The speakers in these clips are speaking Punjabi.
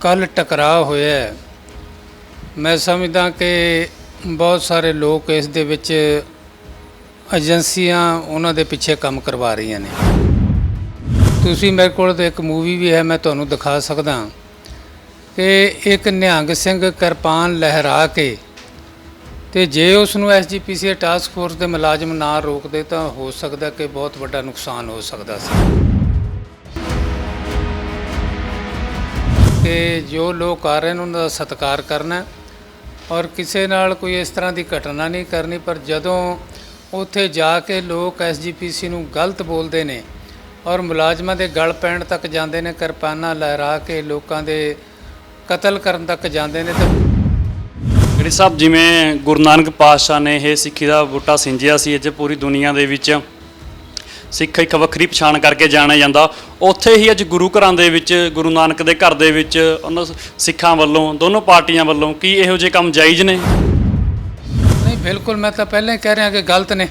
ਕੱਲ੍ਹ ਟਕਰਾਅ ਹੋਇਆ ਹੈ। ਮੈਂ ਸਮਝਦਾ ਕਿ ਬਹੁਤ ਸਾਰੇ ਲੋਕ ਇਸ ਦੇ ਵਿੱਚ ਏਜੰਸੀਆਂ ਉਹਨਾਂ ਦੇ ਪਿੱਛੇ ਕੰਮ ਕਰਵਾ ਰਹੀਆਂ ਨੇ। ਤੁਸੀਂ ਮੇਰੇ ਕੋਲ ਤਾਂ ਇੱਕ ਮੂਵੀ ਵੀ ਹੈ, ਮੈਂ ਤੁਹਾਨੂੰ ਦਿਖਾ ਸਕਦਾ ਕਿ ਇੱਕ ਨਿਹੰਗ ਸਿੰਘ ਕਿਰਪਾਨ ਲਹਿਰਾ ਕੇ ਤੇ ਜੇ ਉਸ ਨੂੰ ਐਸਜੀਪੀਸੀ ਟਾਸਕ ਫੋਰਸ ਦੇ ਮੁਲਾਜ਼ਮ ਨਾ ਰੋਕਦੇ ਤਾਂ ਹੋ ਸਕਦਾ ਕਿ ਬਹੁਤ ਵੱਡਾ ਨੁਕਸਾਨ ਹੋ ਸਕਦਾ ਸੀ। ਕਿ ਜੋ ਲੋਕ ਆ ਰਹੇ ਨੇ ਉਹਨਾਂ ਦਾ ਸਤਿਕਾਰ ਕਰਨਾ ਔਰ ਕਿਸੇ ਨਾਲ ਕੋਈ ਇਸ ਤਰ੍ਹਾਂ ਦੀ ਘਟਨਾ ਨਹੀਂ ਕਰਨੀ। ਪਰ ਜਦੋਂ ਉੱਥੇ ਜਾ ਕੇ ਲੋਕ ਐਸਜੀਪੀਸੀ ਨੂੰ ਗਲਤ ਬੋਲਦੇ ਨੇ ਔਰ ਮੁਲਾਜ਼ਮਾਂ ਦੇ ਗਲ ਪੈਣ ਤੱਕ ਜਾਂਦੇ ਨੇ, ਕਿਰਪਾਨਾਂ ਲਹਿਰਾ ਕੇ ਲੋਕਾਂ ਦੇ ਕਤਲ ਕਰਨ ਤੱਕ ਜਾਂਦੇ ਨੇ। ਤਾਂ ਗੜੀ ਸਾਹਿਬ, ਜਿਵੇਂ ਗੁਰੂ ਨਾਨਕ ਪਾਤਸ਼ਾਹ ਨੇ ਇਹ ਸਿੱਖੀ ਦਾ ਬੂਟਾ ਸਿੰਜਿਆ ਸੀ, ਅੱਜ ਪੂਰੀ ਦੁਨੀਆ ਦੇ ਵਿੱਚ ਸਿੱਖ ਇੱਕ ਵੱਖਰੀ ਪਛਾਣ ਕਰਕੇ ਜਾਣਿਆ ਜਾਂਦਾ, ਉੱਥੇ ਹੀ ਅੱਜ ਗੁਰੂ ਘਰਾਂ ਦੇ ਵਿੱਚ, ਗੁਰੂ ਨਾਨਕ ਦੇ ਘਰ ਦੇ ਵਿੱਚ ਉਹਨਾਂ ਸਿੱਖਾਂ ਵੱਲੋਂ, ਦੋਨੋਂ ਪਾਰਟੀਆਂ ਵੱਲੋਂ ਕੀ ਇਹੋ ਜਿਹੇ ਕੰਮ ਜਾਇਜ਼ ਨੇ? ਨਹੀਂ, ਬਿਲਕੁਲ। ਮੈਂ ਤਾਂ ਪਹਿਲਾਂ ਹੀ ਕਹਿ ਰਿਹਾ ਕਿ ਗਲਤ ਨੇ।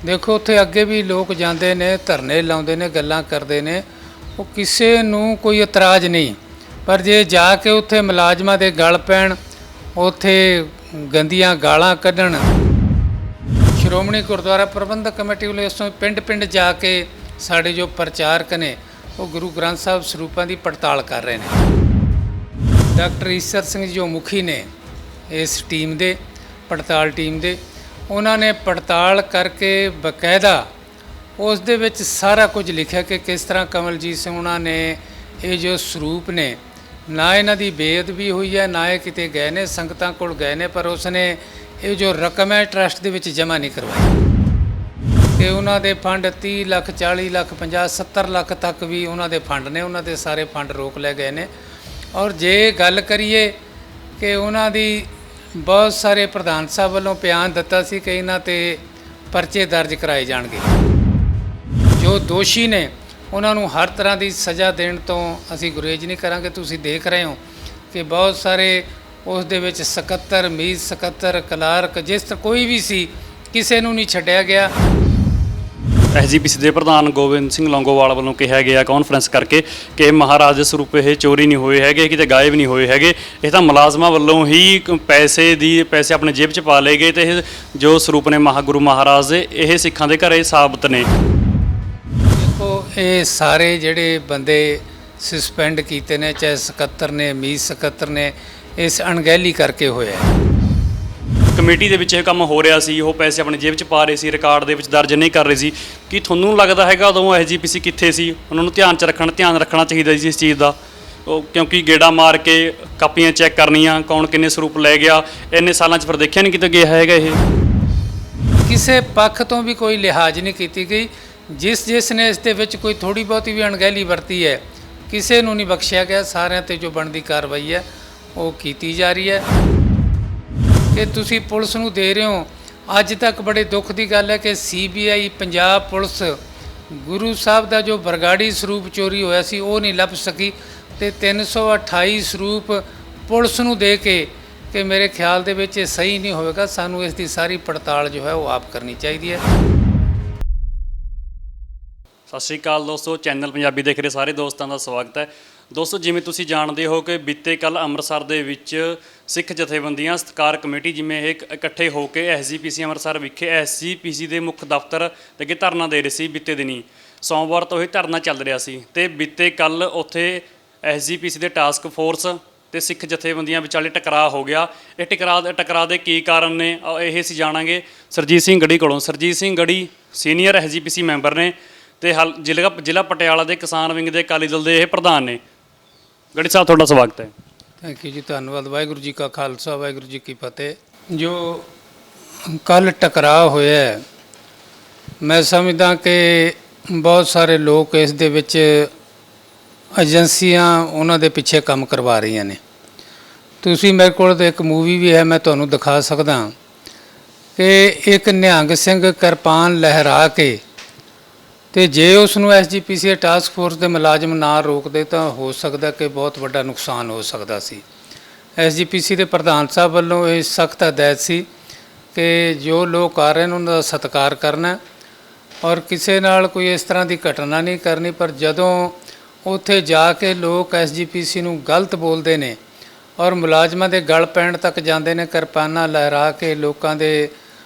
ਦੇਖੋ, ਉੱਥੇ ਅੱਗੇ ਵੀ ਲੋਕ ਜਾਂਦੇ ਨੇ, ਧਰਨੇ ਲਾਉਂਦੇ ਨੇ, ਗੱਲਾਂ ਕਰਦੇ ਨੇ, ਉਹ ਕਿਸੇ ਨੂੰ ਕੋਈ ਇਤਰਾਜ਼ ਨਹੀਂ। ਪਰ ਜੇ ਜਾ ਕੇ ਉੱਥੇ ਮੁਲਾਜ਼ਮਾਂ ਦੇ ਗਲ ਪੈਣ, ਉੱਥੇ ਗੰਦੀਆਂ ਗਾਲਾਂ ਕੱਢਣ, ਸ਼੍ਰੋਮਣੀ ਗੁਰਦੁਆਰਾ ਪ੍ਰਬੰਧਕ ਕਮੇਟੀ ਵੱਲੋਂ ਇਸ ਤੋਂ ਪਿੰਡ ਜਾ ਕੇ ਸਾਡੇ ਜੋ ਪ੍ਰਚਾਰਕ ਨੇ ਉਹ ਗੁਰੂ ਗ੍ਰੰਥ ਸਾਹਿਬ ਸਰੂਪਾਂ ਦੀ ਪੜਤਾਲ ਕਰ ਰਹੇ ਨੇ। ਡਾਕਟਰ ਈਸਰ ਸਿੰਘ ਜੋ ਮੁਖੀ ਨੇ ਇਸ ਟੀਮ ਦੇ, ਪੜਤਾਲ ਟੀਮ ਦੇ, ਉਹਨਾਂ ਨੇ ਪੜਤਾਲ ਕਰਕੇ ਬਕਾਇਦਾ ਉਸ ਦੇ ਵਿੱਚ ਸਾਰਾ ਕੁਝ ਲਿਖਿਆ ਕਿ ਕਿਸ ਤਰ੍ਹਾਂ ਕਮਲਜੀਤ ਸਿੰਘ ਉਹਨਾਂ ਨੇ ਇਹ ਜੋ ਸਰੂਪ ਨੇ, ਨਾ ਇਹਨਾਂ ਦੀ ਬੇਅਦਬੀ ਹੋਈ ਹੈ, ਨਾ ਇਹ ਕਿਤੇ ਗਏ ਨੇ, ਸੰਗਤਾਂ ਕੋਲ ਗਏ ਨੇ, ਪਰ ਉਸਨੇ ਇਹ ਜੋ ਰਕਮ ਹੈ ਟਰਸਟ ਦੇ ਵਿੱਚ ਜਮ੍ਹਾਂ ਨਹੀਂ ਕਰਵਾਈ। ਕਿ ਉਹਨਾਂ ਦੇ ਫੰਡ 30 ਲੱਖ, 40 ਲੱਖ, 50, 70 ਲੱਖ ਤੱਕ ਵੀ ਉਹਨਾਂ ਦੇ ਫੰਡ ਨੇ, ਉਹਨਾਂ ਦੇ ਸਾਰੇ ਫੰਡ ਰੋਕ ਲਏ ਗਏ ਨੇ। ਔਰ ਜੇ ਗੱਲ ਕਰੀਏ ਕਿ ਉਹਨਾਂ ਦੀ ਬਹੁਤ ਸਾਰੇ ਪ੍ਰਧਾਨ ਸਾਹਿਬ ਵੱਲੋਂ ਬਿਆਨ ਦਿੱਤਾ ਸੀ ਕਿ ਇਹਨਾਂ 'ਤੇ ਪਰਚੇ ਦਰਜ ਕਰਾਏ ਜਾਣਗੇ। ਜੋ ਦੋਸ਼ੀ ਨੇ ਉਹਨਾਂ ਨੂੰ ਹਰ ਤਰ੍ਹਾਂ ਦੀ ਸਜ਼ਾ ਦੇਣ ਤੋਂ ਅਸੀਂ ਗੁਰੇਜ਼ ਨਹੀਂ ਕਰਾਂਗੇ। ਤੁਸੀਂ ਦੇਖ ਰਹੇ ਹੋ ਕਿ ਬਹੁਤ ਸਾਰੇ ਉਸ ਦੇ ਵਿੱਚ ਸਕੱਤਰ, ਮੀਤ ਸਕੱਤਰ, ਕਲਾਰਕ, ਜਿਸ ਤਰ੍ਹਾਂ ਕੋਈ ਵੀ ਸੀ, ਕਿਸੇ ਨੂੰ ਨਹੀਂ ਛੱਡਿਆ ਗਿਆ। ਐਸਜੀਪੀਸੀ ਦੇ ਪ੍ਰਧਾਨ ਗੋਬਿੰਦ ਸਿੰਘ ਲੌਂਗੋਵਾਲ ਵੱਲੋਂ ਕਿਹਾ ਗਿਆ ਕਾਨਫਰੰਸ ਕਰਕੇ ਕਿ ਮਹਾਰਾਜ ਦੇ ਸਰੂਪ ਇਹ ਚੋਰੀ ਨਹੀਂ ਹੋਏ ਹੈਗੇ, ਕਿਤੇ ਗਾਇਬ ਨਹੀਂ ਹੋਏ ਹੈਗੇ, ਇਹ ਤਾਂ ਮੁਲਾਜ਼ਮਾਂ ਵੱਲੋਂ ਹੀ ਪੈਸੇ ਆਪਣੇ ਜੇਬ 'ਚ ਪਾ ਲਏ ਗਏ, ਤੇ ਇਹ ਜੋ ਸਰੂਪ ਨੇ ਗੁਰੂ ਮਹਾਰਾਜ ਦੇ, ਇਹ ਸਿੱਖਾਂ ਦੇ ਘਰੇ ਸਾਬਤ ਨੇ। ਦੇਖੋ, ਇਹ ਸਾਰੇ ਜਿਹੜੇ ਬੰਦੇ ਸਸਪੈਂਡ ਕੀਤੇ ਨੇ, ਚਾਹੇ ਸਕੱਤਰ ਨੇ, ਮੀਤ ਸਕੱਤਰ ਨੇ, ਇਸ ਅਣਗਹਿਲੀ ਕਰਕੇ ਹੋਇਆ। ਕਮੇਟੀ ਦੇ ਵਿੱਚ ਇਹ ਕੰਮ ਹੋ ਰਿਹਾ ਸੀ, ਉਹ ਪੈਸੇ ਆਪਣੇ ਜੇਬ 'ਚ ਪਾ ਰਹੇ ਸੀ, ਰਿਕਾਰਡ ਦੇ ਵਿੱਚ ਦਰਜ ਨਹੀਂ ਕਰ ਰਹੇ ਸੀ। ਕੀ ਤੁਹਾਨੂੰ ਲੱਗਦਾ ਹੈਗਾ ਉਦੋਂ ਐਸਜੀਪੀਸੀ ਕਿੱਥੇ ਸੀ? ਉਹਨਾਂ ਨੂੰ ਧਿਆਨ ਰੱਖਣਾ ਚਾਹੀਦਾ ਸੀ ਇਸ ਚੀਜ਼ ਦਾ, ਕਿਉਂਕਿ ਗੇੜਾ ਮਾਰ ਕੇ ਕਾਪੀਆਂ ਚੈੱਕ ਕਰਨੀਆਂ, ਕੌਣ ਕਿੰਨੇ ਸਰੂਪ ਲੈ ਗਿਆ, ਇੰਨੇ ਸਾਲਾਂ 'ਚ ਫਿਰ ਦੇਖਿਆ ਨਹੀਂ ਕਿਤੇ ਗਿਆ ਹੈਗਾ। ਇਹ ਕਿਸੇ ਪੱਖ ਤੋਂ ਵੀ ਕੋਈ ਲਿਹਾਜ਼ ਨਹੀਂ ਕੀਤੀ ਗਈ। ਜਿਸ ਨੇ ਇਸ ਦੇ ਵਿੱਚ ਕੋਈ ਥੋੜ੍ਹੀ ਬਹੁਤੀ ਵੀ ਅਣਗਹਿਲੀ ਵਰਤੀ ਹੈ, ਕਿਸੇ ਨੂੰ ਨਹੀਂ ਬਖਸ਼ਿਆ ਗਿਆ। ਸਾਰਿਆਂ 'ਤੇ ਜੋ ਬਣਦੀ ਕਾਰਵਾਈ ਹੈ ਉਹ ਕੀਤੀ ਜਾ ਰਹੀ ਹੈ। ਕਿ ਤੁਸੀਂ ਪੁਲਿਸ ਨੂੰ ਦੇ ਰਹੇ ਹੋ, ਅੱਜ ਤੱਕ ਬੜੇ ਦੁੱਖ ਦੀ ਗੱਲ ਹੈ ਕਿ ਸੀਬੀਆਈ, ਪੰਜਾਬ ਪੁਲਿਸ, ਗੁਰੂ ਸਾਹਿਬ ਦਾ ਜੋ ਬਰਗਾੜੀ ਸਰੂਪ ਚੋਰੀ ਹੋਇਆ ਸੀ ਉਹ ਨਹੀਂ ਲੱਭ ਸਕੀ, ਤੇ 328 ਸਰੂਪ ਪੁਲਿਸ ਨੂੰ ਦੇ ਕੇ, ਕਿ ਮੇਰੇ ਖਿਆਲ ਦੇ ਵਿੱਚ ਇਹ ਸਹੀ ਨਹੀਂ ਹੋਵੇਗਾ। ਸਾਨੂੰ ਇਸ ਦੀ ਸਾਰੀ ਪੜਤਾਲ ਜੋ ਹੈ ਉਹ ਆਪ ਕਰਨੀ ਚਾਹੀਦੀ ਹੈ। ਸਤਿ ਸ਼੍ਰੀ ਅਕਾਲ ਦੋਸਤੋ, ਚੈਨਲ ਪੰਜਾਬੀ ਦੇਖ ਰਹੇ ਸਾਰੇ ਦੋਸਤਾਂ ਦਾ ਸਵਾਗਤ ਹੈ। ਦੋਸਤੋ, ਜਿਵੇਂ ਤੁਸੀਂ ਜਾਣਦੇ ਹੋ ਕਿ ਬੀਤੇ ਕੱਲ੍ਹ ਅੰਮ੍ਰਿਤਸਰ ਦੇ ਵਿੱਚ ਸਿੱਖ ਜਥੇਬੰਦੀਆਂ ਸਤਿਕਾਰ ਕਮੇਟੀ ਜਿਵੇਂ ਇਹ ਇਕੱਠੇ ਹੋ ਕੇ ਐਸਜੀਪੀਸੀ ਅੰਮ੍ਰਿਤਸਰ ਵਿਖੇ ਐਸਜੀਪੀਸੀ ਦੇ ਮੁੱਖ ਦਫ਼ਤਰ ਦੇ ਅੱਗੇ ਧਰਨਾ ਦੇ ਰਹੇ ਸੀ। ਬੀਤੇ ਦਿਨੀ ਸੋਮਵਾਰ ਤੋਂ ਇਹ ਧਰਨਾ ਚੱਲ ਰਿਹਾ ਸੀ, ਤੇ ਬੀਤੇ ਕੱਲ੍ਹ ਉੱਥੇ ਐਸਜੀਪੀਸੀ ਦੇ ਟਾਸਕ ਫੋਰਸ ਤੇ ਸਿੱਖ ਜਥੇਬੰਦੀਆਂ ਵਿਚਾਲੇ ਟਕਰਾਅ ਹੋ ਗਿਆ। ਇਹ ਟਕਰਾਅ ਦੇ ਕੀ ਕਾਰਨ ਨੇ, ਇਹ ਅਸੀਂ ਜਾਣਾਂਗੇ ਸਰਜੀਤ ਸਿੰਘ ਗੜੀ ਕੋਲੋਂ। ਸਰਜੀਤ ਸਿੰਘ ਗੜੀ ਸੀਨੀਅਰ ਐਸਜੀਪੀਸੀ ਮੈਂਬਰ ਨੇ ਤੇ ਜ਼ਿਲ੍ਹਾ ਪਟਿਆਲਾ ਦੇ ਕਿਸਾਨ ਵਿੰਗ ਦੇ ਅਕਾਲੀ ਦਲ ਦੇ ਇਹ ਪ੍ਰਧਾਨ ਨੇ। ਗੜੀ ਸਾਹਿਬ, ਤੁਹਾਡਾ ਸਵਾਗਤ ਹੈ। ਥੈਂਕ ਯੂ ਜੀ, ਧੰਨਵਾਦ। ਵਾਹਿਗੁਰੂ ਜੀ ਕਾ ਖਾਲਸਾ, ਵਾਹਿਗੁਰੂ ਜੀ ਕੀ ਫਤਿਹ। ਜੋ ਕੱਲ੍ਹ ਟਕਰਾਅ ਹੋਇਆ ਹੈ, ਮੈਂ ਸਮਝਦਾ ਕਿ ਬਹੁਤ ਸਾਰੇ ਲੋਕ ਇਸ ਦੇ ਵਿੱਚ ਏਜੰਸੀਆਂ ਉਹਨਾਂ ਦੇ ਪਿੱਛੇ ਕੰਮ ਕਰਵਾ ਰਹੀਆਂ ਨੇ। ਤੁਸੀਂ ਮੇਰੇ ਕੋਲ ਤਾਂ ਇੱਕ ਮੂਵੀ ਵੀ ਹੈ, ਮੈਂ ਤੁਹਾਨੂੰ ਦਿਖਾ ਸਕਦਾ ਕਿ ਇੱਕ ਨਿਹੰਗ ਸਿੰਘ ਕਿਰਪਾਨ ਲਹਿਰਾ ਕੇ ਤੇ ਜੇ ਉਸ ਨੂੰ ਐਸਜੀਪੀਸੀ ਟਾਸਕ ਫੋਰਸ ਦੇ ਮੁਲਾਜ਼ਮ ਨਾ ਰੋਕਦੇ ਤਾਂ ਹੋ ਸਕਦਾ ਕਿ ਬਹੁਤ ਵੱਡਾ ਨੁਕਸਾਨ ਹੋ ਸਕਦਾ ਸੀ। ਐਸਜੀਪੀਸੀ ਦੇ ਪ੍ਰਧਾਨ ਸਾਹਿਬ ਵੱਲੋਂ ਇਹ ਸਖਤ ਹਦਾਇਤ ਸੀ ਕਿ ਜੋ ਲੋਕ ਆ ਰਹੇ ਨੇ ਉਹਨਾਂ ਦਾ ਸਤਿਕਾਰ ਕਰਨਾ ਔਰ ਕਿਸੇ ਨਾਲ ਕੋਈ ਇਸ ਤਰ੍ਹਾਂ ਦੀ ਘਟਨਾ ਨਹੀਂ ਕਰਨੀ। ਪਰ ਜਦੋਂ ਉੱਥੇ ਜਾ ਕੇ ਲੋਕ ਐਸਜੀਪੀਸੀ ਨੂੰ ਗਲਤ ਬੋਲਦੇ ਨੇ ਔਰ ਮੁਲਾਜ਼ਮਾਂ ਦੇ ਗਲ ਪੈਣ ਤੱਕ ਜਾਂਦੇ ਨੇ, ਕਿਰਪਾਨਾਂ ਲਹਿਰਾ ਕੇ ਲੋਕਾਂ ਦੇ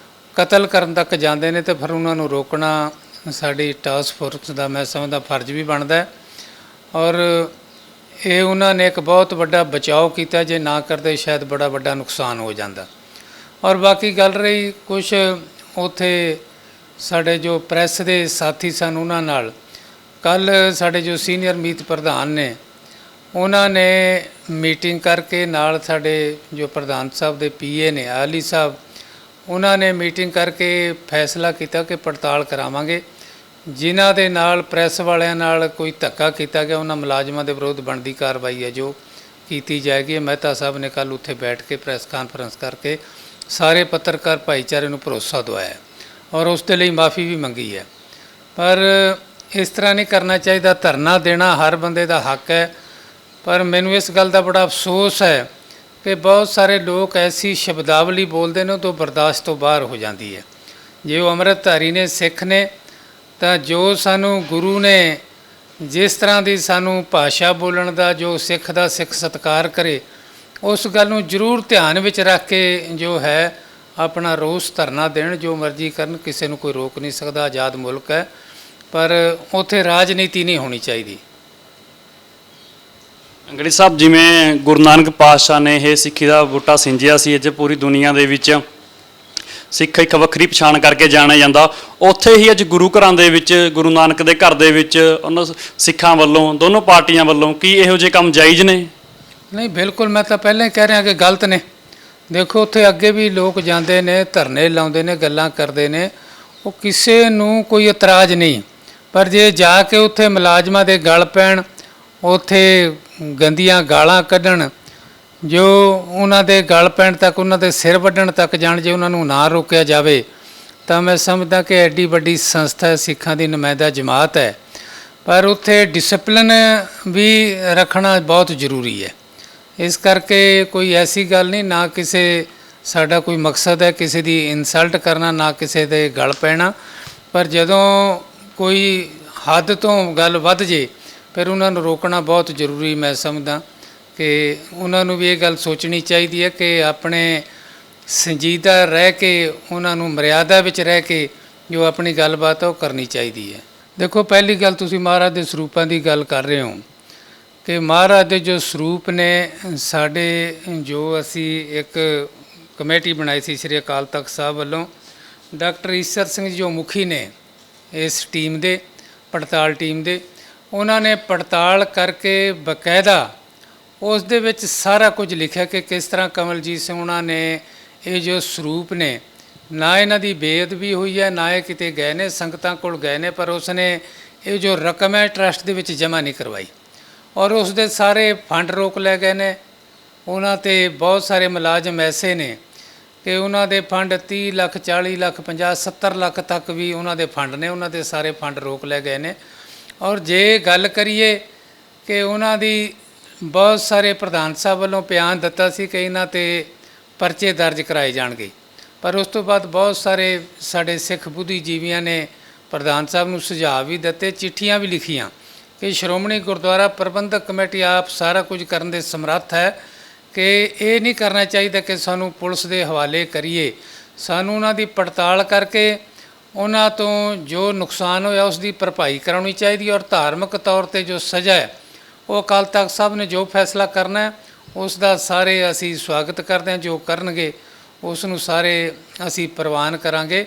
ਕਤਲ ਕਰਨ ਤੱਕ ਜਾਂਦੇ ਨੇ, ਤੇ ਫਿਰ ਉਹਨਾਂ ਨੂੰ ਰੋਕਣਾ ਸਾਡੀ ਟਾਸਕ ਫੋਰਸ ਦਾ ਮੈਂ ਸਮਝਦਾ ਫਰਜ਼ ਵੀ ਬਣਦਾ ਹੈ। ਔਰ ਇਹ ਉਹਨਾਂ ਨੇ ਇੱਕ ਬਹੁਤ ਵੱਡਾ ਬਚਾਓ ਕੀਤਾ, ਜੇ ਨਾ ਕਰਦੇ ਸ਼ਾਇਦ ਬੜਾ ਵੱਡਾ ਨੁਕਸਾਨ ਹੋ ਜਾਂਦਾ। ਔਰ ਬਾਕੀ ਗੱਲ ਰਹੀ ਕੁਛ ਉੱਥੇ ਸਾਡੇ ਜੋ ਪ੍ਰੈਸ ਦੇ ਸਾਥੀ ਸਨ, ਉਹਨਾਂ ਨਾਲ ਕੱਲ੍ਹ ਸਾਡੇ ਜੋ ਸੀਨੀਅਰ ਮੀਤ ਪ੍ਰਧਾਨ ਨੇ ਉਹਨਾਂ ਨੇ ਮੀਟਿੰਗ ਕਰਕੇ, ਨਾਲ ਸਾਡੇ ਜੋ ਪ੍ਰਧਾਨ ਸਾਹਿਬ ਦੇ ਪੀਏ ਨੇ ਆਲੀ ਸਾਹਿਬ, ਉਹਨਾਂ ਨੇ ਮੀਟਿੰਗ ਕਰਕੇ ਫੈਸਲਾ ਕੀਤਾ ਕਿ ਪੜਤਾਲ ਕਰਾਵਾਂਗੇ। ਜਿਨ੍ਹਾਂ ਦੇ ਨਾਲ ਪ੍ਰੈਸ ਵਾਲਿਆਂ ਨਾਲ ਕੋਈ ਧੱਕਾ ਕੀਤਾ ਗਿਆ ਉਹਨਾਂ ਮੁਲਾਜ਼ਮਾਂ ਦੇ ਵਿਰੁੱਧ ਬਣਦੀ ਕਾਰਵਾਈ ਹੈ ਜੋ ਕੀਤੀ ਜਾਏਗੀ। ਮਹਿਤਾ ਸਾਹਿਬ ਨੇ ਕੱਲ੍ਹ ਉੱਥੇ ਬੈਠ ਕੇ ਪ੍ਰੈਸ ਕਾਨਫਰੰਸ ਕਰਕੇ ਸਾਰੇ ਪੱਤਰਕਾਰ ਭਾਈਚਾਰੇ ਨੂੰ ਭਰੋਸਾ ਦਿਵਾਇਆ ਔਰ ਉਸ ਦੇ ਲਈ ਮਾਫੀ ਵੀ ਮੰਗੀ ਹੈ। ਪਰ ਇਸ ਤਰ੍ਹਾਂ ਨਹੀਂ ਕਰਨਾ ਚਾਹੀਦਾ। ਧਰਨਾ ਦੇਣਾ ਹਰ ਬੰਦੇ ਦਾ ਹੱਕ ਹੈ, ਪਰ ਮੈਨੂੰ ਇਸ ਗੱਲ ਦਾ ਬੜਾ ਅਫਸੋਸ ਹੈ ਕਿ ਬਹੁਤ ਸਾਰੇ ਲੋਕ ਐਸੀ ਸ਼ਬਦਾਵਲੀ ਬੋਲਦੇ ਨੇ ਉਹ ਬਰਦਾਸ਼ਤ ਤੋਂ ਬਾਹਰ ਹੋ ਜਾਂਦੀ ਹੈ। ਜੇ ਉਹ ਅੰਮ੍ਰਿਤਧਾਰੀ ਨੇ, ਸਿੱਖ ਨੇ, ਤਾਂ ਜੋ ਸਾਨੂੰ ਗੁਰੂ ਨੇ ਜਿਸ ਤਰ੍ਹਾਂ ਦੀ ਸਾਨੂੰ ਭਾਸ਼ਾ ਬੋਲਣ ਦਾ, ਜੋ ਸਿੱਖ ਦਾ ਸਿੱਖ ਸਤਿਕਾਰ ਕਰੇ, ਉਸ ਗੱਲ ਨੂੰ ਜ਼ਰੂਰ ਧਿਆਨ ਵਿੱਚ ਰੱਖ ਕੇ ਜੋ ਹੈ ਆਪਣਾ ਰੋਸ ਧਰਨਾ ਦੇਣ, ਜੋ ਮਰਜ਼ੀ ਕਰਨ, ਕਿਸੇ ਨੂੰ ਕੋਈ ਰੋਕ ਨਹੀਂ ਸਕਦਾ। ਆਜ਼ਾਦ ਮੁਲਕ ਹੈ, ਪਰ ਉੱਥੇ ਰਾਜਨੀਤੀ ਨਹੀਂ ਹੋਣੀ ਚਾਹੀਦੀ। ਅੰਗੜੀ ਸਾਹਿਬ, ਜਿਵੇਂ ਗੁਰੂ ਨਾਨਕ ਪਾਤਸ਼ਾਹ ਨੇ ਇਹ ਸਿੱਖੀ ਦਾ ਬੂਟਾ ਸਿੰਜਿਆ ਸੀ, ਅੱਜ ਪੂਰੀ ਦੁਨੀਆ ਦੇ ਵਿੱਚ ਸਿੱਖ ਇੱਕ ਵੱਖਰੀ ਪਛਾਣ ਕਰਕੇ ਜਾਣਿਆ ਜਾਂਦਾ, ਉੱਥੇ ਹੀ ਅੱਜ ਗੁਰੂ ਘਰਾਂ ਦੇ ਵਿੱਚ, ਗੁਰੂ ਨਾਨਕ ਦੇ ਘਰ ਦੇ ਵਿੱਚ ਉਹਨਾਂ ਸਿੱਖਾਂ ਵੱਲੋਂ, ਦੋਨੋਂ ਪਾਰਟੀਆਂ ਵੱਲੋਂ ਕੀ ਇਹੋ ਜਿਹੇ ਕੰਮ ਜਾਇਜ਼ ਨੇ? ਨਹੀਂ, ਬਿਲਕੁਲ। ਮੈਂ ਤਾਂ ਪਹਿਲਾਂ ਹੀ ਕਹਿ ਰਿਹਾ ਕਿ ਗਲਤ ਨੇ। ਦੇਖੋ ਉੱਥੇ ਅੱਗੇ ਵੀ ਲੋਕ ਜਾਂਦੇ ਨੇ, ਧਰਨੇ ਲਾਉਂਦੇ ਨੇ, ਗੱਲਾਂ ਕਰਦੇ ਨੇ, ਉਹ ਕਿਸੇ ਨੂੰ ਕੋਈ ਇਤਰਾਜ਼ ਨਹੀਂ। ਪਰ ਜੇ ਜਾ ਕੇ ਉੱਥੇ ਮੁਲਾਜ਼ਮਾਂ ਦੇ ਗਲ ਪੈਣ, ਉੱਥੇ ਗੰਦੀਆਂ ਗਾਲਾਂ ਕੱਢਣ, ਜੋ ਉਹਨਾਂ ਦੇ ਗਲ ਪੈਣ ਤੱਕ, ਉਹਨਾਂ ਦੇ ਸਿਰ ਵੱਢਣ ਤੱਕ ਜਾਣ, ਜੇ ਉਹਨਾਂ ਨੂੰ ਨਾ ਰੋਕਿਆ ਜਾਵੇ ਤਾਂ ਮੈਂ ਸਮਝਦਾ ਕਿ ਐਡੀ ਵੱਡੀ ਸੰਸਥਾ ਹੈ, ਸਿੱਖਾਂ ਦੀ ਨੁਮਾਇੰਦਾ ਜਮਾਤ ਹੈ, ਪਰ ਉੱਥੇ ਡਿਸਪਲਿਨ ਵੀ ਰੱਖਣਾ ਬਹੁਤ ਜ਼ਰੂਰੀ ਹੈ। ਇਸ ਕਰਕੇ ਕੋਈ ਐਸੀ ਗੱਲ ਨਹੀਂ, ਨਾ ਕਿਸੇ ਸਾਡਾ ਕੋਈ ਮਕਸਦ ਹੈ ਕਿਸੇ ਦੀ ਇਨਸਲਟ ਕਰਨਾ, ਨਾ ਕਿਸੇ ਦੇ ਗਲ ਪੈਣਾ, ਪਰ ਜਦੋਂ ਕੋਈ ਹੱਦ ਤੋਂ ਗੱਲ ਵੱਧ ਜੇ ਫਿਰ ਉਹਨਾਂ ਨੂੰ ਰੋਕਣਾ ਬਹੁਤ ਜ਼ਰੂਰੀ। ਮੈਂ ਸਮਝਦਾ ਕਿ ਉਹਨਾਂ ਨੂੰ ਵੀ ਇਹ ਗੱਲ ਸੋਚਣੀ ਚਾਹੀਦੀ ਹੈ ਕਿ ਆਪਣੇ ਸੰਜੀਦਾ ਰਹਿ ਕੇ, ਉਹਨਾਂ ਨੂੰ ਮਰਿਆਦਾ ਵਿੱਚ ਰਹਿ ਕੇ ਜੋ ਆਪਣੀ ਗੱਲਬਾਤ ਹੈ ਉਹ ਕਰਨੀ ਚਾਹੀਦੀ ਹੈ। ਦੇਖੋ, ਪਹਿਲੀ ਗੱਲ ਤੁਸੀਂ ਮਹਾਰਾਜ ਦੇ ਸਰੂਪਾਂ ਦੀ ਗੱਲ ਕਰ ਰਹੇ ਹੋ ਕਿ ਮਹਾਰਾਜ ਦੇ ਜੋ ਸਰੂਪ ਨੇ ਸਾਡੇ, ਜੋ ਅਸੀਂ ਇੱਕ ਕਮੇਟੀ ਬਣਾਈ ਸੀ ਸ੍ਰੀ ਅਕਾਲ ਤਖਤ ਸਾਹਿਬ ਵੱਲੋਂ, ਡਾਕਟਰ ਈਸਰ ਸਿੰਘ ਜੋ ਮੁਖੀ ਨੇ ਇਸ ਟੀਮ ਦੇ, ਪੜਤਾਲ ਟੀਮ ਦੇ, ਉਹਨਾਂ ਨੇ ਪੜਤਾਲ ਕਰਕੇ ਬਕਾਇਦਾ ਉਸ ਦੇ ਵਿੱਚ ਸਾਰਾ ਕੁਝ ਲਿਖਿਆ ਕਿ ਕਿਸ ਤਰ੍ਹਾਂ ਕਮਲਜੀਤ ਸਿੰਘ ਉਹਨਾਂ ਨੇ ਇਹ ਜੋ ਸਰੂਪ ਨੇ, ਨਾ ਇਹਨਾਂ ਦੀ ਬੇਅਦਬੀ ਹੋਈ ਹੈ, ਨਾ ਇਹ ਕਿਤੇ ਗਏ ਨੇ, ਸੰਗਤਾਂ ਕੋਲ ਗਏ ਨੇ, ਪਰ ਉਸਨੇ ਇਹ ਜੋ ਰਕਮ ਹੈ ਟਰਸਟ ਦੇ ਵਿੱਚ ਜਮ੍ਹਾਂ ਨਹੀਂ ਕਰਵਾਈ ਔਰ ਉਸ ਦੇ ਸਾਰੇ ਫੰਡ ਰੋਕ ਲੈ ਗਏ ਨੇ। ਉਹਨਾਂ 'ਤੇ ਬਹੁਤ ਸਾਰੇ ਮੁਲਾਜ਼ਮ ਐਸੇ ਨੇ ਕਿ ਉਹਨਾਂ ਦੇ ਫੰਡ 30 ਲੱਖ, 40 ਲੱਖ, 50, 70 ਲੱਖ ਤੱਕ ਵੀ ਉਹਨਾਂ ਦੇ ਫੰਡ ਨੇ, ਉਹਨਾਂ ਦੇ ਸਾਰੇ ਫੰਡ ਰੋਕ ਲੈ ਗਏ ਨੇ। ਔਰ ਜੇ ਗੱਲ ਕਰੀਏ ਕਿ ਉਹਨਾਂ ਦੀ ਬਹੁਤ ਸਾਰੇ ਪ੍ਰਧਾਨ ਸਾਹਿਬ ਵੱਲੋਂ ਬਿਆਨ ਦਿੱਤਾ ਸੀ ਕਿ ਇਹਨਾਂ 'ਤੇ ਪਰਚੇ ਦਰਜ ਕਰਾਏ ਜਾਣਗੇ, ਪਰ ਉਸ ਤੋਂ ਬਾਅਦ ਬਹੁਤ ਸਾਰੇ ਸਾਡੇ ਸਿੱਖ ਬੁੱਧੀਜੀਵੀਆਂ ਨੇ ਪ੍ਰਧਾਨ ਸਾਹਿਬ ਨੂੰ ਸੁਝਾਅ ਵੀ ਦਿੱਤੇ, ਚਿੱਠੀਆਂ ਵੀ ਲਿਖੀਆਂ ਕਿ ਸ਼੍ਰੋਮਣੀ ਗੁਰਦੁਆਰਾ ਪ੍ਰਬੰਧਕ ਕਮੇਟੀ ਆਪ ਸਾਰਾ ਕੁਝ ਕਰਨ ਦੇ ਸਮਰੱਥ ਹੈ, ਕਿ ਇਹ ਨਹੀਂ ਕਰਨਾ ਚਾਹੀਦਾ ਕਿ ਸਾਨੂੰ ਪੁਲਿਸ ਦੇ ਹਵਾਲੇ ਕਰੀਏ। ਸਾਨੂੰ ਉਹਨਾਂ ਦੀ ਪੜਤਾਲ ਕਰਕੇ ਉਹਨਾਂ ਤੋਂ ਜੋ ਨੁਕਸਾਨ ਹੋਇਆ ਉਸ ਦੀ ਭਰਪਾਈ ਕਰਾਉਣੀ ਚਾਹੀਦੀ ਔਰ ਧਾਰਮਿਕ ਤੌਰ 'ਤੇ ਜੋ ਸਜ਼ਾ ਹੈ ਉਹ ਅਕਾਲ ਤਖਤ ਸਾਹਿਬ ਨੇ ਜੋ ਫੈਸਲਾ ਕਰਨਾ ਹੈ ਉਸ ਦਾ ਸਾਰੇ ਅਸੀਂ ਸਵਾਗਤ ਕਰਦੇ ਹਾਂ। ਜੋ ਕਰਨਗੇ ਉਸ ਨੂੰ ਸਾਰੇ ਅਸੀਂ ਪ੍ਰਵਾਨ ਕਰਾਂਗੇ।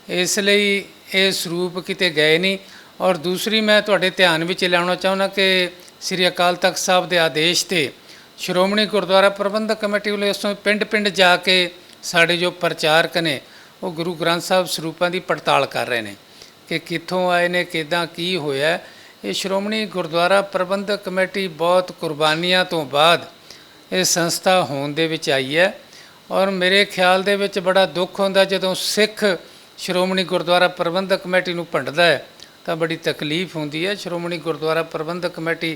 ਇਸ ਲਈ ਇਹ ਸਰੂਪ ਕਿਤੇ ਗਏ ਨਹੀਂ। ਔਰ ਦੂਸਰੀ ਮੈਂ ਤੁਹਾਡੇ ਧਿਆਨ ਵਿੱਚ ਲਿਆਉਣਾ ਚਾਹੁੰਦਾ ਕਿ ਸ੍ਰੀ ਅਕਾਲ ਤਖਤ ਸਾਹਿਬ ਦੇ ਆਦੇਸ਼ 'ਤੇ ਸ਼੍ਰੋਮਣੀ ਗੁਰਦੁਆਰਾ ਪ੍ਰਬੰਧਕ ਕਮੇਟੀ ਵੱਲੋਂ ਇਸ ਤੋਂ ਪਿੰਡ ਜਾ ਕੇ ਸਾਡੇ ਜੋ ਪ੍ਰਚਾਰਕ ਨੇ ਉਹ ਗੁਰੂ ਗ੍ਰੰਥ ਸਾਹਿਬ ਸਰੂਪਾਂ ਦੀ ਪੜਤਾਲ ਕਰ ਰਹੇ ਨੇ ਕਿ ਕਿੱਥੋਂ ਆਏ ਨੇ, ਕਿੱਦਾਂ ਕੀ ਹੋਇਆ। ਇਹ ਸ਼੍ਰੋਮਣੀ ਗੁਰਦੁਆਰਾ ਪ੍ਰਬੰਧਕ ਕਮੇਟੀ ਬਹੁਤ ਕੁਰਬਾਨੀਆਂ ਤੋਂ ਬਾਅਦ ਇਹ ਸੰਸਥਾ ਹੋਣ ਦੇ ਵਿੱਚ ਆਈ ਹੈ ਔਰ ਮੇਰੇ ਖਿਆਲ ਦੇ ਵਿੱਚ ਬੜਾ ਦੁੱਖ ਹੁੰਦਾ ਜਦੋਂ ਸਿੱਖ ਸ਼੍ਰੋਮਣੀ ਗੁਰਦੁਆਰਾ ਪ੍ਰਬੰਧਕ ਕਮੇਟੀ ਨੂੰ ਭੰਡਦਾ ਹੈ ਤਾਂ ਬੜੀ ਤਕਲੀਫ ਹੁੰਦੀ ਹੈ। ਸ਼੍ਰੋਮਣੀ ਗੁਰਦੁਆਰਾ ਪ੍ਰਬੰਧਕ ਕਮੇਟੀ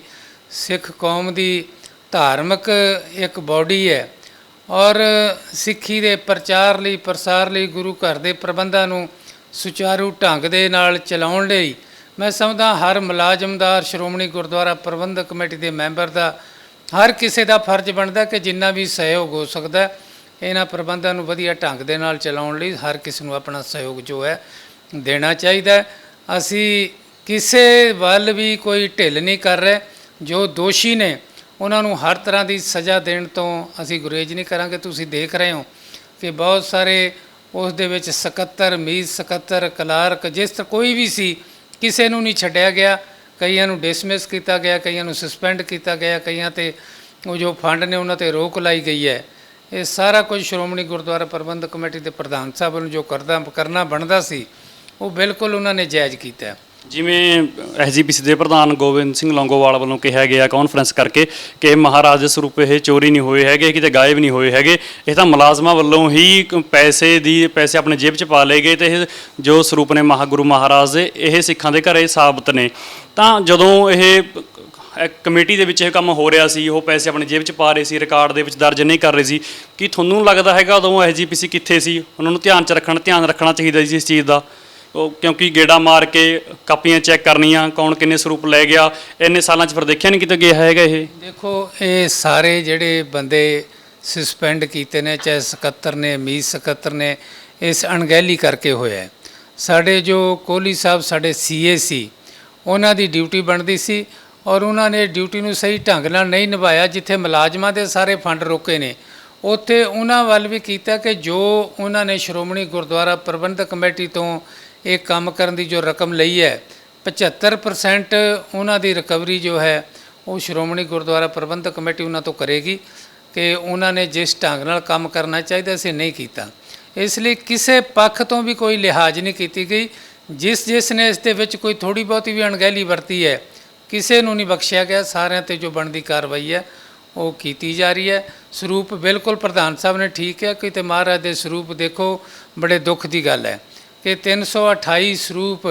ਸਿੱਖ ਕੌਮ ਦੀ ਧਾਰਮਿਕ ਇੱਕ ਬੋਡੀ ਹੈ ਔਰ ਸਿੱਖੀ ਦੇ ਪ੍ਰਚਾਰ ਲਈ, ਪ੍ਰਸਾਰ ਲਈ, ਗੁਰੂ ਘਰ ਦੇ ਪ੍ਰਬੰਧਾਂ ਨੂੰ ਸੁਚਾਰੂ ਢੰਗ ਦੇ ਨਾਲ ਚਲਾਉਣ ਲਈ ਮੈਂ ਸਮਝਦਾ ਹਰ ਮੁਲਾਜ਼ਮ ਦਾ, ਸ਼੍ਰੋਮਣੀ ਗੁਰਦੁਆਰਾ ਪ੍ਰਬੰਧਕ ਕਮੇਟੀ ਦੇ ਮੈਂਬਰ ਦਾ, ਹਰ ਕਿਸੇ ਦਾ ਫਰਜ਼ ਬਣਦਾ ਕਿ ਜਿੰਨਾ ਵੀ ਸਹਿਯੋਗ ਹੋ ਸਕਦਾ ਇਹਨਾਂ ਪ੍ਰਬੰਧਾਂ ਨੂੰ ਵਧੀਆ ਢੰਗ ਦੇ ਨਾਲ ਚਲਾਉਣ ਲਈ ਹਰ ਕਿਸੇ ਨੂੰ ਆਪਣਾ ਸਹਿਯੋਗ ਜੋ ਹੈ ਦੇਣਾ ਚਾਹੀਦਾ। ਅਸੀਂ ਕਿਸੇ ਵੱਲ ਵੀ ਕੋਈ ਢਿੱਲ ਨਹੀਂ ਕਰ ਰਹੇ। ਜੋ ਦੋਸ਼ੀ ਨੇ ਉਹਨਾਂ ਨੂੰ ਹਰ ਤਰ੍ਹਾਂ ਦੀ ਸਜ਼ਾ ਦੇਣ ਤੋਂ ਅਸੀਂ ਗੁਰੇਜ਼ ਨਹੀਂ ਕਰਾਂਗੇ। ਤੁਸੀਂ ਦੇਖ ਰਹੇ ਹੋ ਕਿ ਬਹੁਤ ਸਾਰੇ ਉਸ ਦੇ ਵਿੱਚ ਸਕੱਤਰ, ਮੀਤ ਸਕੱਤਰ, ਕਲਾਰਕ, ਜਿਸ ਤਰ੍ਹਾਂ ਕੋਈ ਵੀ ਸੀ, ਕਿਸੇ ਨੂੰ ਨਹੀਂ ਛੱਡਿਆ ਗਿਆ। ਕਈਆਂ ਨੂੰ ਡਿਸਮਿਸ ਕੀਤਾ ਗਿਆ, ਕਈਆਂ ਨੂੰ ਸਸਪੈਂਡ ਕੀਤਾ ਗਿਆ, ਕਈਆਂ ਤੇ ਉਹ ਜੋ ਫੰਡ ਨੇ ਉਹਨਾਂ ਤੇ ਰੋਕ ਲਾਈ ਗਈ ਹੈ। ਇਹ ਸਾਰਾ ਕੁਝ ਸ਼੍ਰੋਮਣੀ ਗੁਰਦੁਆਰਾ ਪ੍ਰਬੰਧਕ ਕਮੇਟੀ ਦੇ ਪ੍ਰਧਾਨ ਸਾਹਿਬ ਨੂੰ ਜੋ ਕਰਨਾ ਬਣਦਾ ਸੀ ਉਹ ਬਿਲਕੁਲ ਉਹਨਾਂ ਨੇ ਜਾਇਜ਼ ਕੀਤਾ। ਜਿਵੇਂ ਐਸਜੀਪੀਸੀ ਦੇ ਪ੍ਰਧਾਨ ਗੋਬਿੰਦ ਸਿੰਘ ਲੌਂਗੋਵਾਲ ਵੱਲੋਂ ਕਿਹਾ ਗਿਆ ਕਾਨਫਰੰਸ ਕਰਕੇ ਕਿ ਮਹਾਰਾਜ ਦੇ ਸਰੂਪ ਇਹ ਚੋਰੀ ਨਹੀਂ ਹੋਏ ਹੈਗੇ, ਕਿਤੇ ਗਾਇਬ ਨਹੀਂ ਹੋਏ ਹੈਗੇ, ਇਹ ਤਾਂ ਮੁਲਾਜ਼ਮਾਂ ਵੱਲੋਂ ਹੀ ਪੈਸੇ ਆਪਣੇ ਜੇਬ 'ਚ ਪਾ ਲਏ ਗਏ ਤੇ ਇਹ ਜੋ ਸਰੂਪ ਨੇ ਗੁਰੂ ਮਹਾਰਾਜ ਦੇ ਇਹ ਸਿੱਖਾਂ ਦੇ ਘਰੇ ਸਾਬਤ ਨੇ। ਤਾਂ ਜਦੋਂ ਇਹ ਕਮੇਟੀ ਦੇ ਵਿੱਚ ਇਹ ਕੰਮ ਹੋ ਰਿਹਾ ਸੀ, ਉਹ ਪੈਸੇ ਆਪਣੇ ਜੇਬ 'ਚ ਪਾ ਰਹੇ ਸੀ, ਰਿਕਾਰਡ ਦੇ ਵਿੱਚ ਦਰਜ ਨਹੀਂ ਕਰ ਰਹੇ ਸੀ, ਕੀ ਤੁਹਾਨੂੰ ਲੱਗਦਾ ਹੈਗਾ ਉਦੋਂ ਐਸਜੀਪੀਸੀ ਕਿੱਥੇ ਸੀ? ਉਹਨਾਂ ਨੂੰ ਧਿਆਨ ਰੱਖਣਾ ਚਾਹੀਦਾ ਸੀ ਇਸ ਚੀਜ਼ ਦਾ, ਕਿਉਂਕਿ ਗੇੜਾ ਮਾਰ ਕੇ ਕਾਪੀਆਂ ਚੈੱਕ ਕਰਨੀਆਂ, ਕੌਣ ਕਿੰਨੇ ਸਰੂਪ ਲੈ ਗਿਆ, ਇੰਨੇ ਸਾਲਾਂ 'ਚ ਫਿਰ ਦੇਖਿਆ ਨਹੀਂ ਕਿਤੇ ਗਿਆ ਹੈਗਾ। ਇਹ ਦੇਖੋ, ਇਹ ਸਾਰੇ ਜਿਹੜੇ ਬੰਦੇ ਸਸਪੈਂਡ ਕੀਤੇ ਨੇ, ਚਾਹੇ ਸਕੱਤਰ ਨੇ, ਮੀਤ ਸਕੱਤਰ ਨੇ, ਇਸ ਅਣਗਹਿਲੀ ਕਰਕੇ ਹੋਇਆ। ਸਾਡੇ ਜੋ ਕੋਹਲੀ ਸਾਹਿਬ ਸਾਡੇ ਸੀਏ ਸੀ, ਉਹਨਾਂ ਦੀ ਡਿਊਟੀ ਬਣਦੀ ਸੀ ਔਰ ਉਹਨਾਂ ਨੇ ਡਿਊਟੀ ਨੂੰ ਸਹੀ ਢੰਗ ਨਾਲ ਨਹੀਂ ਨਿਭਾਇਆ। ਜਿੱਥੇ ਮੁਲਾਜ਼ਮਾਂ ਦੇ ਸਾਰੇ ਫੰਡ ਰੋਕੇ ਨੇ ਉੱਥੇ ਉਹਨਾਂ ਵੱਲ ਵੀ ਕੀਤਾ ਕਿ ਜੋ ਉਹਨਾਂ ਨੇ ਸ਼੍ਰੋਮਣੀ ਗੁਰਦੁਆਰਾ ਪ੍ਰਬੰਧਕ ਕਮੇਟੀ ਤੋਂ ਇਹ ਕੰਮ ਕਰਨ ਦੀ ਜੋ ਰਕਮ ਲਈ ਹੈ 75% ਉਹਨਾਂ ਦੀ ਰਿਕਵਰੀ ਜੋ ਹੈ ਉਹ ਸ਼੍ਰੋਮਣੀ ਗੁਰਦੁਆਰਾ ਪ੍ਰਬੰਧਕ ਕਮੇਟੀ ਉਹਨਾਂ ਤੋਂ ਕਰੇਗੀ ਕਿ ਉਹਨਾਂ ਨੇ ਜਿਸ ਢੰਗ ਨਾਲ ਕੰਮ ਕਰਨਾ ਚਾਹੀਦਾ ਸੀ ਨਹੀਂ ਕੀਤਾ। ਇਸ ਲਈ ਕਿਸੇ ਪੱਖ ਤੋਂ ਵੀ ਕੋਈ ਲਿਹਾਜ਼ ਨਹੀਂ ਕੀਤੀ ਗਈ। ਜਿਸ ਨੇ ਇਸ ਦੇ ਵਿੱਚ ਕੋਈ ਥੋੜ੍ਹੀ ਬਹੁਤੀ ਵੀ ਅਣਗਹਿਲੀ ਵਰਤੀ ਹੈ ਕਿਸੇ ਨੂੰ ਨਹੀਂ ਬਖਸ਼ਿਆ ਗਿਆ। ਸਾਰਿਆਂ 'ਤੇ ਜੋ ਬਣਦੀ ਕਾਰਵਾਈ ਹੈ ਉਹ ਕੀਤੀ ਜਾ ਰਹੀ ਹੈ। ਸਰੂਪ ਬਿਲਕੁਲ ਪ੍ਰਧਾਨ ਸਾਹਿਬ ਨੇ ਠੀਕ ਹੈ ਕਿ ਤੇ ਮਹਾਰਾਜ ਦੇ ਸਰੂਪ ਦੇਖੋ, ਬੜੇ ਦੁੱਖ ਦੀ ਗੱਲ ਹੈ ਕਿ 328 ਸਰੂਪ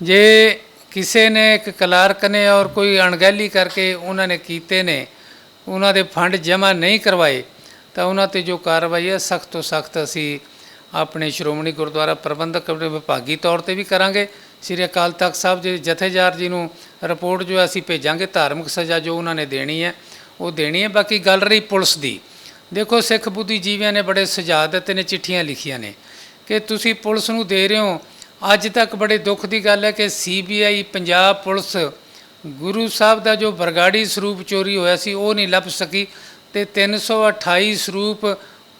ਜੇ ਕਿਸੇ ਨੇ, ਇੱਕ ਕਲਾਰਕ ਨੇ ਔਰ ਕੋਈ ਅਣਗਹਿਲੀ ਕਰਕੇ ਉਹਨਾਂ ਨੇ ਕੀਤੇ ਨੇ, ਉਹਨਾਂ ਦੇ ਫੰਡ ਜਮ੍ਹਾਂ ਨਹੀਂ ਕਰਵਾਏ ਤਾਂ ਉਹਨਾਂ 'ਤੇ ਜੋ ਕਾਰਵਾਈ ਹੈ ਸਖਤ ਤੋਂ ਸਖਤ ਅਸੀਂ ਆਪਣੇ ਸ਼੍ਰੋਮਣੀ ਗੁਰਦੁਆਰਾ ਪ੍ਰਬੰਧਕ ਕਮੇਟੀ ਵਿਭਾਗੀ ਤੌਰ 'ਤੇ ਵੀ ਕਰਾਂਗੇ। ਸ੍ਰੀ ਅਕਾਲ ਤਖਤ ਸਾਹਿਬ ਜੀ ਜਥੇਦਾਰ ਜੀ ਨੂੰ ਰਿਪੋਰਟ ਜੋ ਅਸੀਂ ਭੇਜਾਂਗੇ, ਧਾਰਮਿਕ ਸਜ਼ਾ ਜੋ ਉਹਨਾਂ ਨੇ ਦੇਣੀ ਹੈ ਉਹ ਦੇਣੀ ਹੈ। ਬਾਕੀ ਗੱਲ ਰਹੀ ਪੁਲਿਸ ਦੀ, ਦੇਖੋ ਸਿੱਖ ਬੁੱਧੀਜੀਵੀਆਂ ਨੇ ਬੜੇ ਸੁਝਾਅ ਦਿੱਤੇ ਨੇ, ਚਿੱਠੀਆਂ ਲਿਖੀਆਂ ਨੇ ਕਿ ਤੁਸੀਂ ਪੁਲਿਸ ਨੂੰ ਦੇ ਰਹੇ ਹੋ। ਅੱਜ ਤੱਕ ਬੜੇ ਦੁੱਖ ਦੀ ਗੱਲ ਹੈ ਕਿ CBI ਪੰਜਾਬ ਪੁਲਿਸ ਗੁਰੂ ਸਾਹਿਬ ਦਾ ਜੋ ਬਰਗਾੜੀ ਸਰੂਪ ਚੋਰੀ ਹੋਇਆ ਸੀ ਉਹ ਨਹੀਂ ਲੱਭ ਸਕੀ ਤੇ 328 ਸਰੂਪ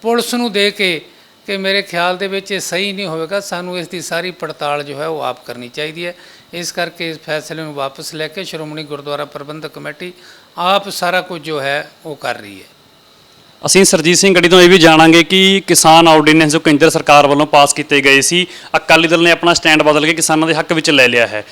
ਪੁਲਿਸ ਨੂੰ ਦੇ ਕੇ ਕਿ ਮੇਰੇ ਖਿਆਲ ਦੇ ਵਿੱਚ ਇਹ ਸਹੀ ਨਹੀਂ ਹੋਵੇਗਾ। ਸਾਨੂੰ ਇਸ ਦੀ ਸਾਰੀ ਪੜਤਾਲ ਜੋ ਹੈ ਉਹ ਆਪ ਕਰਨੀ ਚਾਹੀਦੀ ਹੈ। ਇਸ ਕਰਕੇ ਇਸ ਫੈਸਲੇ ਨੂੰ ਵਾਪਸ ਲੈ ਕੇ ਸ਼੍ਰੋਮਣੀ ਗੁਰਦੁਆਰਾ ਪ੍ਰਬੰਧਕ ਕਮੇਟੀ ਆਪ ਸਾਰਾ ਕੁਝ ਜੋ ਹੈ ਉਹ ਕਰ ਰਹੀ ਹੈ। ਅਸੀਂ ਸਰਜੀਤ ਸਿੰਘ ਗੜੀ ਤੋਂ ਇਹ ਵੀ ਜਾਣਾਂਗੇ ਕਿ ਕਿਸਾਨ ਆਰਡੀਨੈਂਸ ਜੋ ਕੇਂਦਰ ਸਰਕਾਰ ਵੱਲੋਂ ਪਾਸ ਕੀਤੇ ਗਏ ਸੀ, ਅਕਾਲੀ ਦਲ ਨੇ ਆਪਣਾ ਸਟੈਂਡ ਬਦਲ ਕੇ ਕਿਸਾਨਾਂ ਦੇ ਹੱਕ ਵਿੱਚ ਲੈ ਲਿਆ ਹੈ।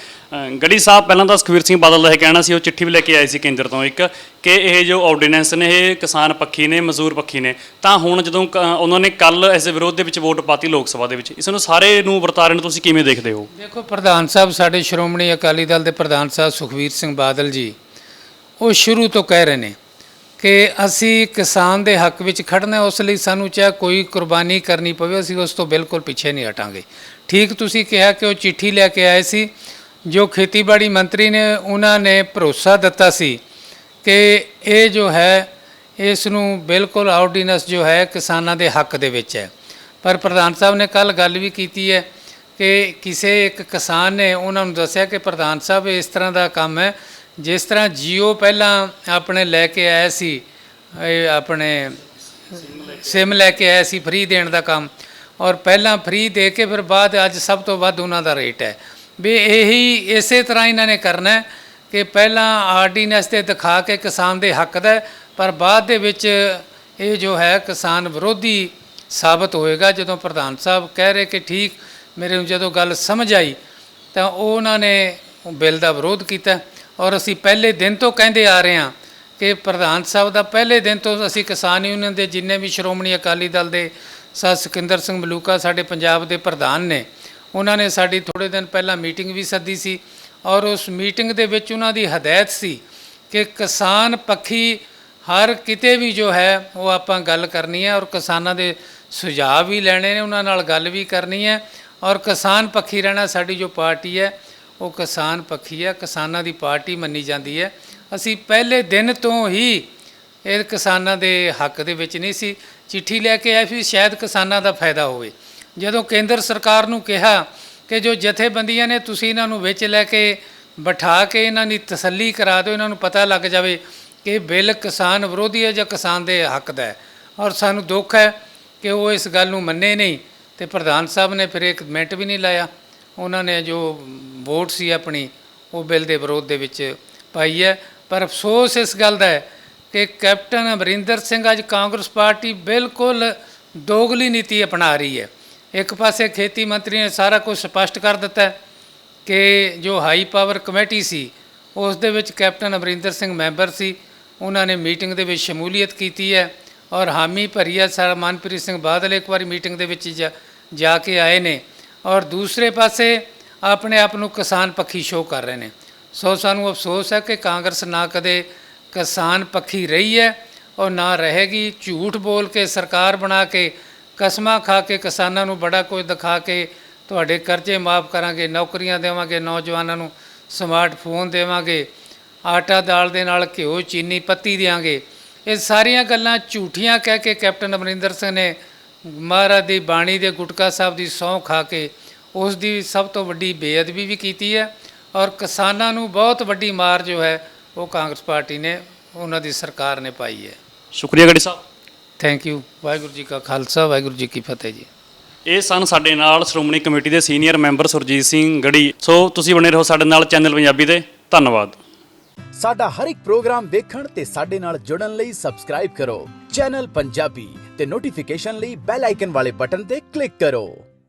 ਗੜੀ ਸਾਹਿਬ ਪਹਿਲਾਂ ਤਾਂ ਸੁਖਬੀਰ ਸਿੰਘ ਬਾਦਲ ਦਾ ਇਹ ਕਹਿਣਾ ਸੀ, ਉਹ ਚਿੱਠੀ ਵੀ ਲੈ ਕੇ ਆਏ ਸੀ ਕੇਂਦਰ ਤੋਂ ਇੱਕ, ਕਿ ਇਹ ਜੋ ਆਰਡੀਨੈਂਸ ਨੇ ਇਹ ਕਿਸਾਨ ਪੱਖੀ ਨੇ, ਮਜ਼ਦੂਰ ਪੱਖੀ ਨੇ। ਤਾਂ ਹੁਣ ਜਦੋਂ ਉਹਨਾਂ ਨੇ ਕੱਲ ਇਸ ਦੇ ਵਿਰੋਧ ਦੇ ਵਿੱਚ ਵੋਟ ਪਾਤੀ ਲੋਕ ਸਭਾ ਦੇ ਵਿੱਚ, ਇਸ ਨੂੰ ਸਾਰੇ ਨੂੰ ਵਰਤਾਰੇ ਨੂੰ ਤੁਸੀਂ ਕਿਵੇਂ ਦੇਖਦੇ ਹੋ? ਦੇਖੋ, ਪ੍ਰਧਾਨ ਸਾਹਿਬ ਸਾਡੇ ਸ਼੍ਰੋਮਣੀ ਅਕਾਲੀ ਦਲ ਦੇ ਪ੍ਰਧਾਨ ਸਾਹਿਬ ਸੁਖਬੀਰ ਸਿੰਘ ਬਾਦਲ ਜੀ ਉਹ ਸ਼ੁਰੂ ਤੋਂ ਕਹਿ ਰਹੇ ਨੇ ਕਿ ਅਸੀਂ ਕਿਸਾਨ ਦੇ ਹੱਕ ਵਿੱਚ ਖੜਨਾ, ਉਸ ਲਈ ਸਾਨੂੰ ਚਾਹੇ ਕੋਈ ਕੁਰਬਾਨੀ ਕਰਨੀ ਪਵੇ, ਅਸੀਂ ਉਸ ਤੋਂ ਬਿਲਕੁਲ ਪਿੱਛੇ ਨਹੀਂ ਹਟਾਂਗੇ। ਠੀਕ ਤੁਸੀਂ ਕਿਹਾ ਕਿ ਉਹ ਚਿੱਠੀ ਲੈ ਕੇ ਆਏ ਸੀ, ਜੋ ਖੇਤੀਬਾੜੀ ਮੰਤਰੀ ਨੇ ਉਹਨਾਂ ਨੇ ਭਰੋਸਾ ਦਿੱਤਾ ਸੀ ਕਿ ਇਹ ਜੋ ਹੈ ਇਸ ਨੂੰ ਬਿਲਕੁਲ ਆਰਡੀਨੈਂਸ ਜੋ ਹੈ ਕਿਸਾਨਾਂ ਦੇ ਹੱਕ ਦੇ ਵਿੱਚ ਹੈ। ਪਰ ਪ੍ਰਧਾਨ ਸਾਹਿਬ ਨੇ ਕੱਲ ਗੱਲ ਵੀ ਕੀਤੀ ਹੈ ਕਿ ਕਿਸੇ ਇੱਕ ਕਿਸਾਨ ਨੇ ਉਹਨਾਂ ਨੂੰ ਦੱਸਿਆ ਕਿ ਪ੍ਰਧਾਨ ਸਾਹਿਬ ਇਸ ਤਰ੍ਹਾਂ ਦਾ ਕੰਮ ਹੈ, ਜਿਸ ਤਰ੍ਹਾਂ ਜੀਓ ਪਹਿਲਾਂ ਆਪਣੇ ਲੈ ਕੇ ਆਇਆ ਸੀ, ਆਪਣੇ ਸਿਮ ਲੈ ਕੇ ਆਇਆ ਸੀ ਫ੍ਰੀ ਦੇਣ ਦਾ ਕੰਮ, ਔਰ ਪਹਿਲਾਂ ਫ੍ਰੀ ਦੇ ਕੇ ਫਿਰ ਬਾਅਦ ਅੱਜ ਸਭ ਤੋਂ ਵੱਧ ਉਹਨਾਂ ਦਾ ਰੇਟ ਹੈ। ਵੀ ਇਹੀ ਇਸੇ ਤਰ੍ਹਾਂ ਇਹਨਾਂ ਨੇ ਕਰਨਾ ਕਿ ਪਹਿਲਾਂ ਆਰਡੀਨੈਂਸ ਤੇ ਦਿਖਾ ਕੇ ਕਿਸਾਨ ਦੇ ਹੱਕ ਦਾ, ਪਰ ਬਾਅਦ ਦੇ ਵਿੱਚ ਇਹ ਜੋ ਹੈ ਕਿਸਾਨ ਵਿਰੋਧੀ ਸਾਬਤ ਹੋਏਗਾ। ਜਦੋਂ ਪ੍ਰਧਾਨ ਸਾਹਿਬ ਕਹਿ ਰਹੇ ਕਿ ਠੀਕ, ਮੇਰੇ ਨੂੰ ਜਦੋਂ ਗੱਲ ਸਮਝ ਆਈ ਤਾਂ ਉਹਨਾਂ ਨੇ ਬਿੱਲ ਦਾ ਵਿਰੋਧ ਕੀਤਾ। ਔਰ ਅਸੀਂ ਪਹਿਲੇ ਦਿਨ ਤੋਂ ਕਹਿੰਦੇ ਆ ਰਹੇ ਹਾਂ ਕਿ ਪ੍ਰਧਾਨ ਸਾਹਿਬ ਦਾ ਪਹਿਲੇ ਦਿਨ ਤੋਂ ਅਸੀਂ ਕਿਸਾਨ ਯੂਨੀਅਨ ਦੇ ਜਿੰਨੇ ਵੀ ਸ਼੍ਰੋਮਣੀ ਅਕਾਲੀ ਦਲ ਦੇ ਸਰ ਸਿਕੰਦਰ ਸਿੰਘ ਮਲੂਕਾ ਸਾਡੇ ਪੰਜਾਬ ਦੇ ਪ੍ਰਧਾਨ ਨੇ, ਉਹਨਾਂ ਨੇ ਸਾਡੀ ਥੋੜ੍ਹੇ ਦਿਨ ਪਹਿਲਾਂ ਮੀਟਿੰਗ ਵੀ ਸੱਦੀ ਸੀ ਔਰ ਉਸ ਮੀਟਿੰਗ ਦੇ ਵਿੱਚ ਉਹਨਾਂ ਦੀ ਹਦਾਇਤ ਸੀ ਕਿ ਕਿਸਾਨ ਪੱਖੀ ਹਰ ਕਿਤੇ ਵੀ ਜੋ ਹੈ ਉਹ ਆਪਾਂ ਗੱਲ ਕਰਨੀ ਹੈ ਔਰ ਕਿਸਾਨਾਂ ਦੇ ਸੁਝਾਅ ਵੀ ਲੈਣੇ ਨੇ, ਉਹਨਾਂ ਨਾਲ ਗੱਲ ਵੀ ਕਰਨੀ ਹੈ ਔਰ ਕਿਸਾਨ ਪੱਖੀ ਰਹਿਣਾ ਸਾਡੀ ਜੋ ਪਾਰਟੀ ਹੈ ਉਹ ਕਿਸਾਨ ਪੱਖੀ ਹੈ, ਕਿਸਾਨਾਂ ਦੀ ਪਾਰਟੀ ਮੰਨੀ ਜਾਂਦੀ ਹੈ। ਅਸੀਂ ਪਹਿਲੇ ਦਿਨ ਤੋਂ ਹੀ ਇਹ ਕਿਸਾਨਾਂ ਦੇ ਹੱਕ ਦੇ ਵਿੱਚ ਨਹੀਂ ਸੀ। ਚਿੱਠੀ ਲੈ ਕੇ ਆਏ ਵੀ ਸ਼ਾਇਦ ਕਿਸਾਨਾਂ ਦਾ ਫਾਇਦਾ ਹੋਵੇ। ਜਦੋਂ ਕੇਂਦਰ ਸਰਕਾਰ ਨੂੰ ਕਿਹਾ ਕਿ ਜੋ ਜਥੇਬੰਦੀਆਂ ਨੇ ਤੁਸੀਂ ਇਹਨਾਂ ਨੂੰ ਵਿੱਚ ਲੈ ਕੇ ਬਿਠਾ ਕੇ ਇਹਨਾਂ ਦੀ ਤਸੱਲੀ ਕਰਾ ਦਿਓ, ਇਹਨਾਂ ਨੂੰ ਪਤਾ ਲੱਗ ਜਾਵੇ ਕਿ ਬਿੱਲ ਕਿਸਾਨ ਵਿਰੋਧੀ ਹੈ ਜਾਂ ਕਿਸਾਨ ਦੇ ਹੱਕ ਦਾ ਹੈ। ਔਰ ਸਾਨੂੰ ਦੁੱਖ ਹੈ ਕਿ ਉਹ ਇਸ ਗੱਲ ਨੂੰ ਮੰਨੇ ਨਹੀਂ ਤੇ ਪ੍ਰਧਾਨ ਸਾਹਿਬ ਨੇ ਫਿਰ ਇੱਕ ਮਿੰਟ ਵੀ ਨਹੀਂ ਲਾਇਆ। ਉਹਨਾਂ ਨੇ ਜੋ ਵੋਟ ਸੀ ਆਪਣੀ ਉਹ ਬਿੱਲ ਦੇ ਵਿਰੋਧ ਦੇ ਵਿੱਚ ਪਾਈ ਹੈ। ਪਰ ਅਫਸੋਸ ਇਸ ਗੱਲ ਦਾ ਹੈ ਕਿ ਕੈਪਟਨ ਅਮਰਿੰਦਰ ਸਿੰਘ ਅੱਜ ਕਾਂਗਰਸ ਪਾਰਟੀ ਬਿਲਕੁਲ ਦੋਗਲੀ ਨੀਤੀ ਅਪਣਾ ਰਹੀ ਹੈ। ਇੱਕ ਪਾਸੇ ਖੇਤੀ ਮੰਤਰੀ ਨੇ ਸਾਰਾ ਕੁਝ ਸਪਸ਼ਟ ਕਰ ਦਿੱਤਾ ਕਿ ਜੋ ਹਾਈ ਪਾਵਰ ਕਮੇਟੀ ਸੀ ਉਸ ਦੇ ਵਿੱਚ ਕੈਪਟਨ ਅਮਰਿੰਦਰ ਸਿੰਘ ਮੈਂਬਰ ਸੀ। ਉਹਨਾਂ ਨੇ ਮੀਟਿੰਗ ਦੇ ਵਿੱਚ ਸ਼ਮੂਲੀਅਤ ਕੀਤੀ ਹੈ ਔਰ ਹਾਮੀ ਭਰੀ ਹੈ। ਸਾਰਾ ਮਨਪ੍ਰੀਤ ਸਿੰਘ ਬਾਦਲ ਇੱਕ ਵਾਰੀ ਮੀਟਿੰਗ ਦੇ ਵਿੱਚ ਜਾ ਕੇ ਆਏ ਨੇ ਔਰ ਦੂਸਰੇ ਪਾਸੇ ਆਪਣੇ ਆਪ ਨੂੰ ਕਿਸਾਨ ਪੱਖੀ ਸ਼ੋਅ ਕਰ ਰਹੇ ਨੇ। ਸੋ ਸਾਨੂੰ ਅਫਸੋਸ ਹੈ ਕਿ ਕਾਂਗਰਸ ਨਾ ਕਦੇ ਕਿਸਾਨ ਪੱਖੀ ਰਹੀ ਹੈ ਔਰ ਨਾ ਰਹੇਗੀ। ਝੂਠ ਬੋਲ ਕੇ ਸਰਕਾਰ ਬਣਾ ਕੇ ਕਸਮਾਂ ਖਾ ਕੇ ਕਿਸਾਨਾਂ ਨੂੰ ਬੜਾ ਕੁਝ ਦਿਖਾ ਕੇ ਤੁਹਾਡੇ ਕਰਜ਼ੇ ਮਾਫ ਕਰਾਂਗੇ, ਨੌਕਰੀਆਂ ਦੇਵਾਂਗੇ, ਨੌਜਵਾਨਾਂ ਨੂੰ ਸਮਾਰਟਫੋਨ ਦੇਵਾਂਗੇ, ਆਟਾ ਦਾਲ ਦੇ ਨਾਲ ਘਿਓ ਚੀਨੀ ਪੱਤੀ ਦੇਵਾਂਗੇ, ਇਹ ਸਾਰੀਆਂ ਗੱਲਾਂ ਝੂਠੀਆਂ ਕਹਿ ਕੇ ਕੈਪਟਨ ਅਮਰਿੰਦਰ ਸਿੰਘ ਨੇ ਮਹਾਰਾਜ ਦੀ ਬਾਣੀ ਦੇ ਗੁਟਕਾ ਸਾਹਿਬ ਦੀ ਸਹੁੰ ਖਾ ਕੇ ਉਸ ਦੀ ਸਭ ਤੋਂ ਵੱਡੀ ਬੇਅਦਬੀ ਵੀ ਕੀਤੀ ਹੈ ਔਰ ਕਿਸਾਨਾਂ ਨੂੰ ਬਹੁਤ ਵੱਡੀ ਮਾਰ ਜੋ ਹੈ ਉਹ ਕਾਂਗਰਸ ਪਾਰਟੀ ਨੇ, ਉਹਨਾਂ ਦੀ ਸਰਕਾਰ ਨੇ ਪਾਈ ਹੈ। ਸ਼ੁਕਰੀਆ ਗੜੀ ਸਾਹਿਬ। Thank you. ਵਾਹਿਗੁਰੂ ਜੀ ਕਾ ਖਾਲਸਾ, ਵਾਹਿਗੁਰੂ ਜੀ ਕੀ ਫਤਿਹ ਜੀ। ਇਹ ਸਨ ਸਾਡੇ ਨਾਲ ਸ਼੍ਰੋਮਣੀ ਕਮੇਟੀ ਦੇ ਸੀਨੀਅਰ ਮੈਂਬਰ ਸੁਰਜੀਤ ਸਿੰਘ ਗੜੀ। ਸੋ ਤੁਸੀਂ ਬਣੇ ਰਹੋ ਸਾਡੇ ਨਾਲ ਚੈਨਲ ਪੰਜਾਬੀ ਦੇ। ਧੰਨਵਾਦ। ਸਾਡਾ ਹਰ ਇੱਕ ਪ੍ਰੋਗਰਾਮ ਦੇਖਣ ਤੇ ਸਾਡੇ ਨਾਲ ਜੁੜਨ ਲਈ ਸਬਸਕ੍ਰਾਈਬ ਕਰੋ ਚੈਨਲ ਪੰਜਾਬੀ ਤੇ ਨੋਟੀਫਿਕੇਸ਼ਨ ਲਈ ਬੈਲ ਆਈਕਨ ਵਾਲੇ ਬਟਨ ਤੇ ਕਲਿੱਕ ਕਰੋ।